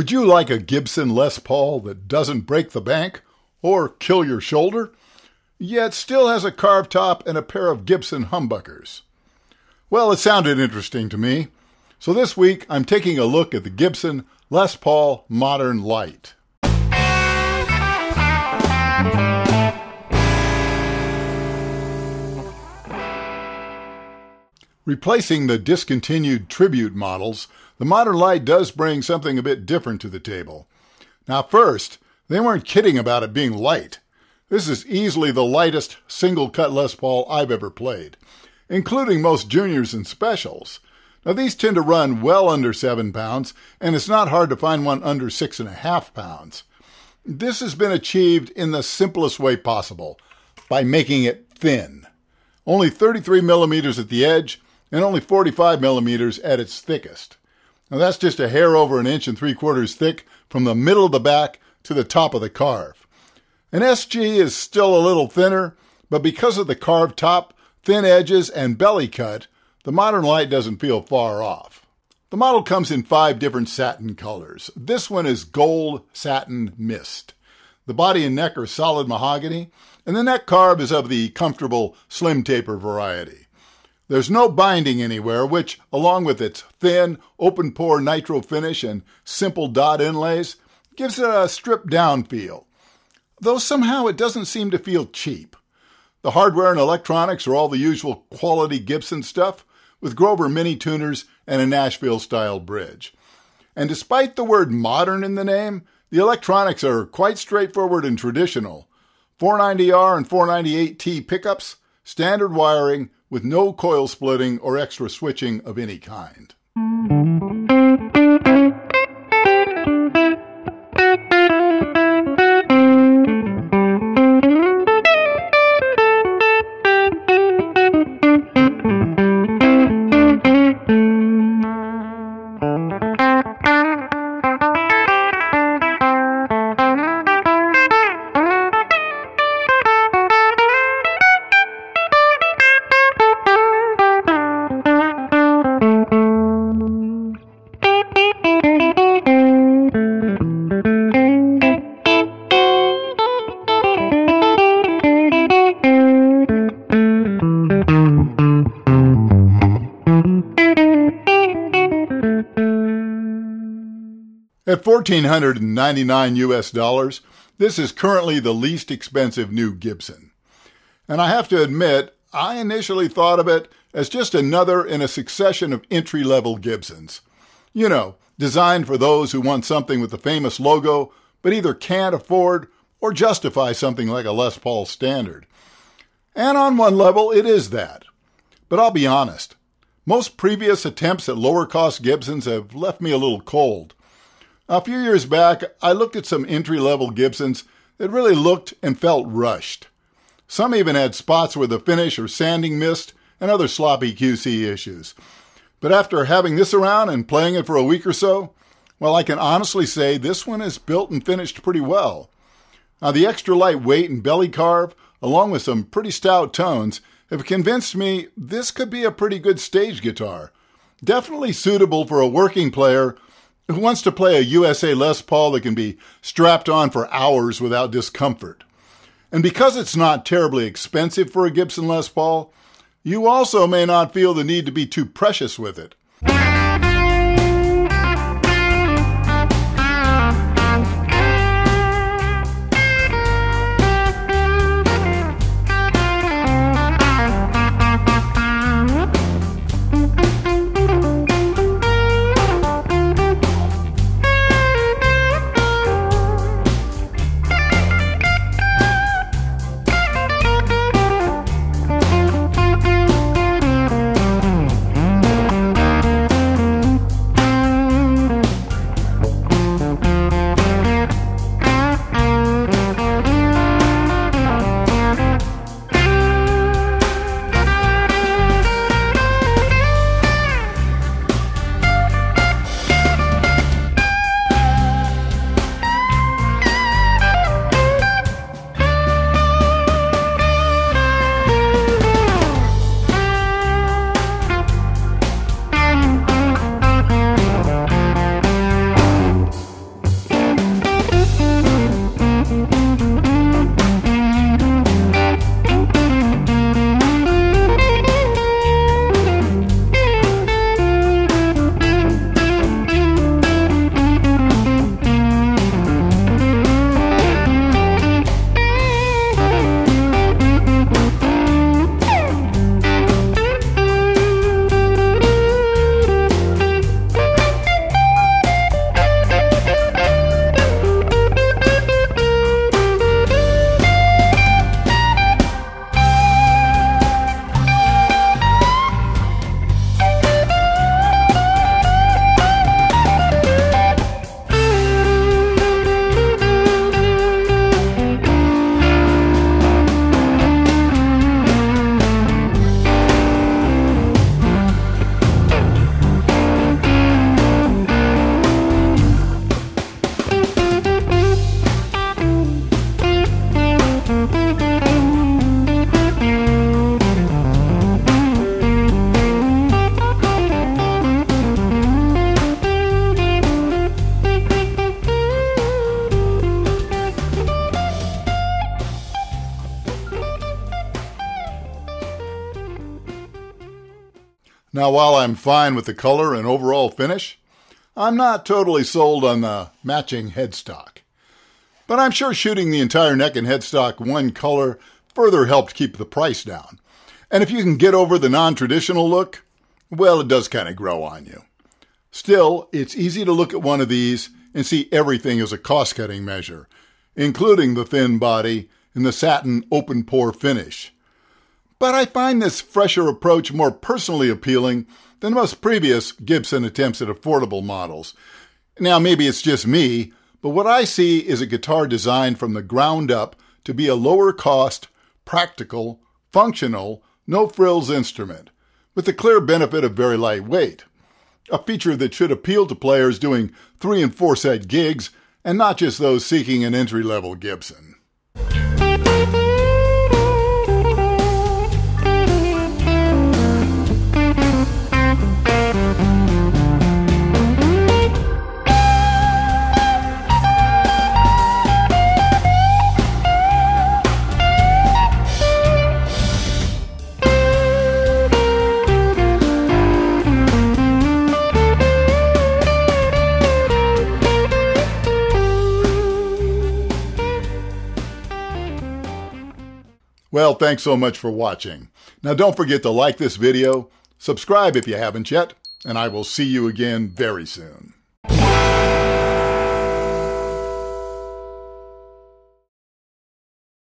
Would you like a Gibson Les Paul that doesn't break the bank or kill your shoulder, yet still has a carved top and a pair of Gibson humbuckers? Well, it sounded interesting to me, so this week I'm taking a look at the Gibson Les Paul Modern Lite. Replacing the discontinued Tribute models, the Modern Lite does bring something a bit different to the table. Now first, they weren't kidding about it being light. This is easily the lightest single-cut Les Paul I've ever played, including most juniors and specials. Now these tend to run well under 7 pounds, and it's not hard to find one under 6.5 pounds. This has been achieved in the simplest way possible, by making it thin. Only 33 millimeters at the edge, and only 45 millimeters at its thickest. Now that's just a hair over 1 3/4 inches thick from the middle of the back to the top of the carve. An SG is still a little thinner, but because of the carved top, thin edges, and belly cut, the Modern Lite doesn't feel far off. The model comes in 5 different satin colors. This one is Gold Satin Mist. The body and neck are solid mahogany, and the neck carve is of the comfortable slim taper variety. There's no binding anywhere, which, along with its thin, open-pore nitro finish and simple dot inlays, gives it a stripped-down feel, though somehow it doesn't seem to feel cheap. The hardware and electronics are all the usual quality Gibson stuff, with Grover mini tuners and a Nashville-style bridge. And despite the word modern in the name, the electronics are quite straightforward and traditional. 490R and 498T pickups, standard wiring, with no coil splitting or extra switching of any kind. At $1,499 US, this is currently the least expensive new Gibson. And I have to admit, I initially thought of it as just another in a succession of entry-level Gibsons. You know, designed for those who want something with the famous logo, but either can't afford or justify something like a Les Paul Standard. And on one level, it is that. But I'll be honest, most previous attempts at lower-cost Gibsons have left me a little cold. A few years back, I looked at some entry-level Gibsons that really looked and felt rushed. Some even had spots where the finish or sanding missed and other sloppy QC issues. But after having this around and playing it for a week or so, well, I can honestly say this one is built and finished pretty well. Now, the extra light weight and belly carve, along with some pretty stout tones, have convinced me this could be a pretty good stage guitar. Definitely suitable for a working player who wants to play a USA Les Paul that can be strapped on for hours without discomfort. And because it's not terribly expensive for a Gibson Les Paul, you also may not feel the need to be too precious with it. Now, while I'm fine with the color and overall finish, I'm not totally sold on the matching headstock. But I'm sure shooting the entire neck and headstock one color further helped keep the price down. And if you can get over the non-traditional look, well, it does kind of grow on you. Still, it's easy to look at one of these and see everything as a cost-cutting measure, including the thin body and the satin open-pore finish. But I find this fresher approach more personally appealing than most previous Gibson attempts at affordable models. Now, maybe it's just me, but what I see is a guitar designed from the ground up to be a lower-cost, practical, functional, no-frills instrument, with the clear benefit of very lightweight, a feature that should appeal to players doing 3- and 4-set gigs and not just those seeking an entry-level Gibson. Well, thanks so much for watching. Now don't forget to like this video, subscribe if you haven't yet, and I will see you again very soon.